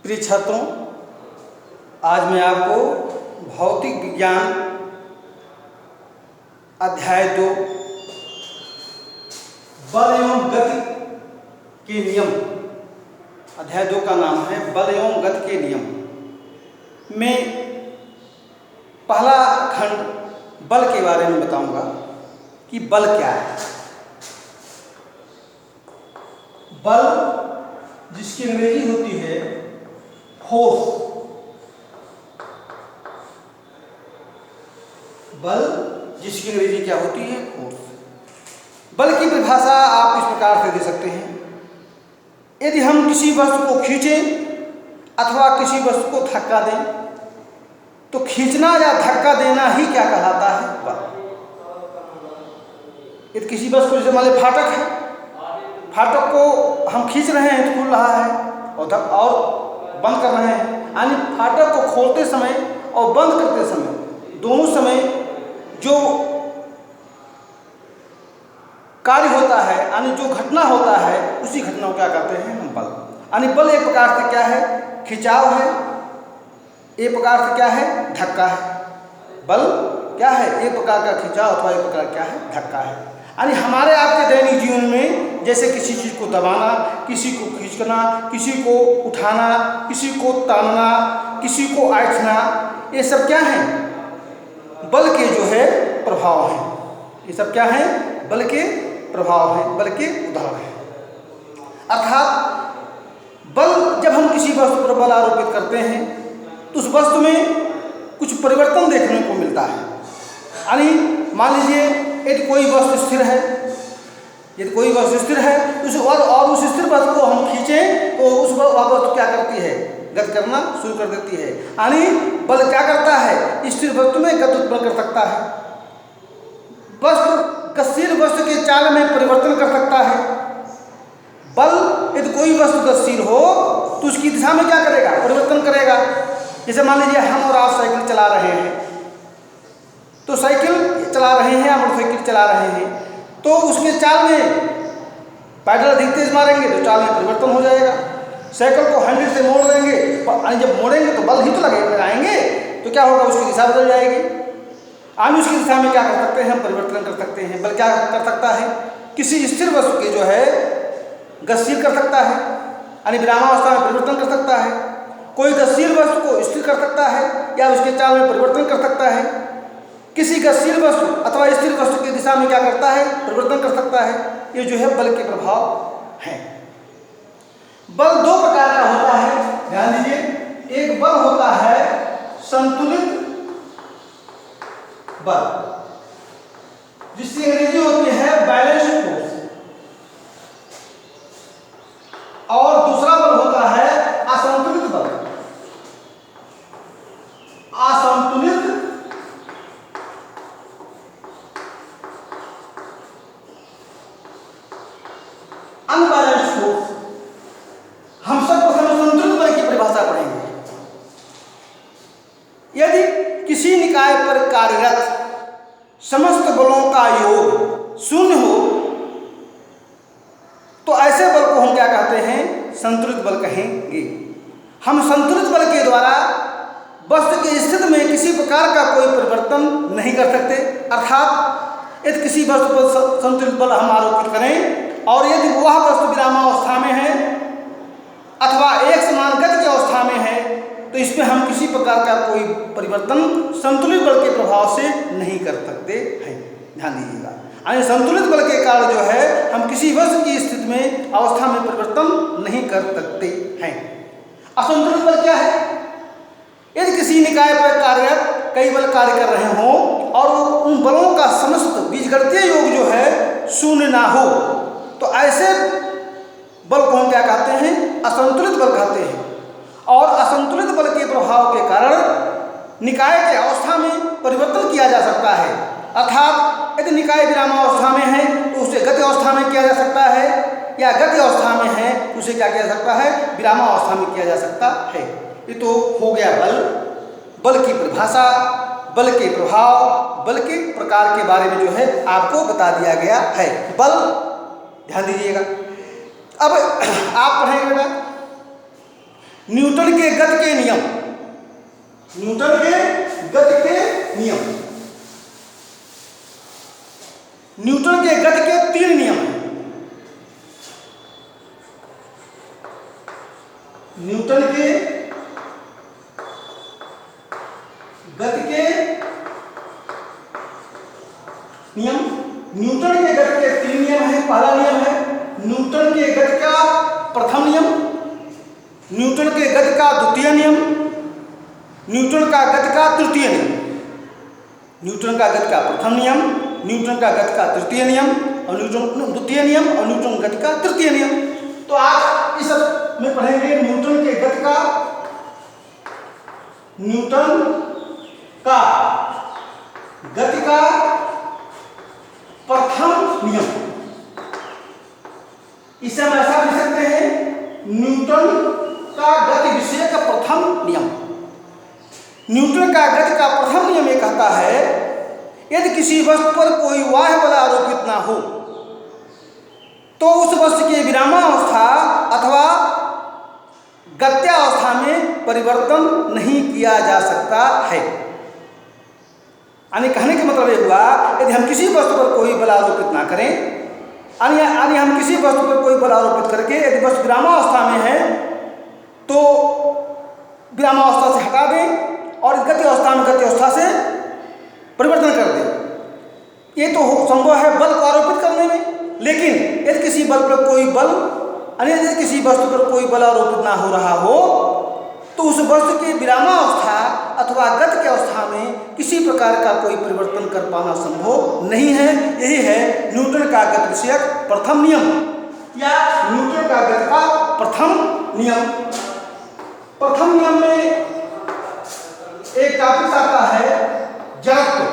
प्रिय छात्रों, आज मैं आपको भौतिक विज्ञान अध्याय 2 बल एवं गति के नियम, अध्याय 2 का नाम है बल एवं गति के नियम में पहला खंड बल के बारे में बताऊंगा कि बल क्या है। बल जिसकी अंग्रेजी होती है फोर्स, बल जिसकी अंग्रेजी क्या होती है फोर्स। बल की परिभाषा आप इस प्रकार से दे सकते हैं, यदि हम किसी वस्तु को खींचें अथवा किसी वस्तु को धक्का दें तो खींचना या धक्का देना ही क्या कहलाता है, बल। यदि किसी वस्तु को, जैसे मान लीजिए फाटक है, फाटक को हम खींच रहे हैं तो खुल रहा है और बंद कर रहे हैं, यानी फाटक को खोलते समय और बंद करते समय दोनों समय जो कार्य होता है, यानी जो घटना होता है, उसी घटना को क्या कहते हैं हम, बल। यानी बल एक प्रकार से क्या है, खिंचाव है, एक प्रकार से क्या है, धक्का है। बल क्या है, एक प्रकार का खिंचाव अथवा एक प्रकार क्या है, धक्का है। यानी हमारे आपके दैनिक जीवन में जैसे किसी चीज़ को दबाना, किसी को खींचना, किसी को उठाना, किसी को तानना, किसी को ऐंठना, ये सब क्या है, बल के जो है प्रभाव हैं। ये सब क्या है, बल के प्रभाव हैं, बल के उदाहरण हैं। अर्थात बल, जब हम किसी वस्तु पर बल आरोपित करते हैं तो उस वस्तु में कुछ परिवर्तन देखने को मिलता है। यानी मान लीजिए यदि कोई वस्तु स्थिर है, यदि कोई वस्तु स्थिर है और उस स्थिर वस्तु को हम खींचें तो उस वस्तु क्या करती है, गति करना शुरू कर देती है। यानी बल क्या करता है, स्थिर वस्तु में गति उत्पन्न कर सकता है, वस्तु गतिशील वस्तु के चाल में परिवर्तन कर सकता है। बल यदि कोई वस्तु गतिशील हो तो उसकी दिशा में क्या करेगा, परिवर्तन करेगा। जैसे मान लीजिए हम और आप साइकिल चला रहे हैं, तो साइकिल चला रहे हैं या मोटरसाइकिल चला रहे हैं, तो उसके चाल में पैडल अधिक तेज मारेंगे तो चाल में परिवर्तन हो जाएगा। साइकिल को हैंडल से मोड़ देंगे, जब मोड़ेंगे तो बल ही तो लगाएंगे, तो क्या होगा, उसकी दिशा बदल जाएगी। आगे उसकी दिशा में क्या कर सकते हैं, हम परिवर्तन कर सकते हैं। बल क्या कर सकता है, किसी स्थिर वस्तु के जो है गतिशील कर सकता है, यानी विरामावस्था में परिवर्तन कर सकता है। कोई गतिशील वस्तु को स्थिर कर सकता है या उसके चाल में परिवर्तन कर सकता है। किसी गतिशील वस्तु अथवा स्थिर वस्तु की दिशा में क्या करता है, परिवर्तन कर सकता है। ये जो है बल के प्रभाव हैं। बल दो प्रकार का होता है, ध्यान दीजिए। एक बल होता है संतुलित बल, जिसकी अंग्रेजी होती है बैलेंस्ड फोर्स, और दूसरा बल होता है असंतुलित बल। असंतुलित अनबैलेंस्ड फोर्स। हम सबको संतुलित बल की परिभाषा पढ़ेंगे। यदि किसी निकाय पर कार्यरत समस्त बलों का योग शून्य हो तो ऐसे बल को हम क्या कहते हैं, संतुलित बल कहेंगे। हम संतुलित बल के द्वारा वस्तु की स्थिति में किसी प्रकार का कोई परिवर्तन नहीं कर सकते। अर्थात यदि किसी वस्तु पर संतुलित बल हम आरोपित करें और यदि वह वस्तु विरामावस्था में है अथवा एक समान गति की अवस्था में है तो इसमें हम किसी प्रकार का कोई परिवर्तन संतुलित बल के प्रभाव से नहीं कर सकते हैं। ध्यान दीजिएगा, यानी संतुलित बल के कारण जो है हम किसी वस्तु की स्थिति में अवस्था में परिवर्तन नहीं कर सकते हैं। असंतुलित बल क्या है, यदि किसी निकाय पर कार्यरत कई बल कार्य कर रहे हों और उन बलों का समस्त बीजगणितीय योग जो है शून्य ना हो तो ऐसे बल को हम क्या कहते हैं, असंतुलित बल कहते हैं। और असंतुलित बल के प्रभाव के कारण निकाय के अवस्था में परिवर्तन किया जा सकता है। अर्थात यदि निकाय विरामावस्था में है तो उसे गति अवस्था में किया जा सकता है, या गति अवस्था में है तो उसे क्या किया जा सकता है, विरामावस्था में किया जा सकता है। ये तो हो गया बल, बल की परिभाषा, बल के प्रभाव, बल के प्रकार के बारे में जो है आपको बता दिया गया है। बल, ध्यान दीजिएगा। अब आप पढ़ेंगे बेटा, न्यूटन के गति के नियम, न्यूटन के गति के नियम, न्यूटन के गति के 3 नियम हैं। न्यूटन के गति के नियम, न्यूटन के गति के 3 नियम है। पहला नियम है न्यूटन के गति का प्रथम नियम, न्यूटन के गति का द्वितीय नियम, न्यूटन का गति का तृतीय नियम। न्यूटन का गति का प्रथम नियम, न्यूटन का गति का तृतीय नियम और न्यूटन द्वितीय नियम और न्यूटन गति का तृतीय नियम। तो आज इस में पढ़ेंगे न्यूटन के गति का, न्यूटन का गति का प्रथम नियम। इसे हम ऐसा लिख सकते हैं न्यूटन का गति विषय का प्रथम नियम। न्यूटन का गति का प्रथम नियम ये कहता है यदि किसी वस्तु पर कोई बाह्य बल आरोपित ना हो तो उस वस्तु की विरामावस्था अथवा गत्यावस्था में परिवर्तन नहीं किया जा सकता है। यानी कहने का मतलब ये हुआ यदि हम किसी वस्तु पर कोई बल आरोपित ना करें, यानी हम किसी वस्तु पर कोई बल आरोपित करके यदि वस्तु विरामावस्था में है तो विरामावस्था से हटा दें और गति अवस्था में गति अवस्था से परिवर्तन कर दें। ये तो संभव है बल को आरोपित करने में, लेकिन यदि किसी बल पर कोई बल, यानी यदि किसी वस्तु पर कोई बल आरोपित ना हो रहा हो तो उस वस्तु की विरामावस्था अथवा गति की अवस्था में किसी प्रकार का कोई परिवर्तन कर पाना संभव नहीं है। यही है न्यूटन का गति विषयक प्रथम नियम या न्यूटन का गति का प्रथम नियम। प्रथम नियम में एक टॉपिक आता है जड़त्व,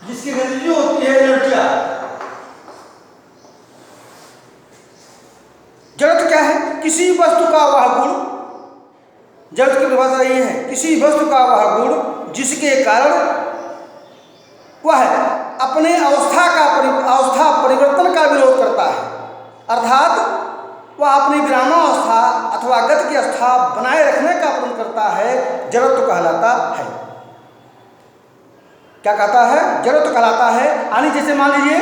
जिसकी गति होती है इनर्शिया। जड़त्व क्या है? किसी वस्तु का वह गुण, जड़त्व की परिभाषा ये है किसी वस्तु का वह गुण जिसके कारण वह अपने अवस्था परिवर्तन का विरोध करता है, अर्थात वह अपनी विरामावस्था अथवा गति की अवस्था बनाए रखने का प्रयत्न करता है, जड़त्व कहलाता है। क्या कहता है? जड़त्व कहलाता है। यानी जैसे मान लीजिए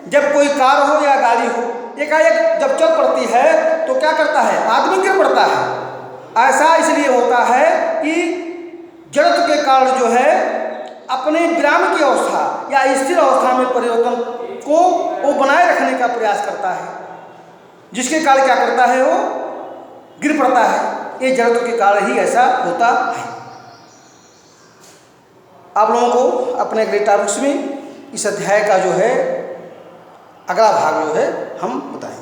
जब कोई कार हो या गाड़ी हो, एकाएक जब चल पड़ती है तो क्या करता है? आदमी गिर पड़ता है। ऐसा इसलिए होता है कि जड़त्व के कारण जो है अपने विराम की अवस्था या स्थिर अवस्था में परिवर्तन को वो बनाए रखने का प्रयास करता है, जिसके कारण क्या करता है? वो गिर पड़ता है। ये जड़त्व के कारण ही ऐसा होता है। आप लोगों को अपने अगले टॉपिक्स में इस अध्याय का जो है अगला भाग जो है हम बताएंगे।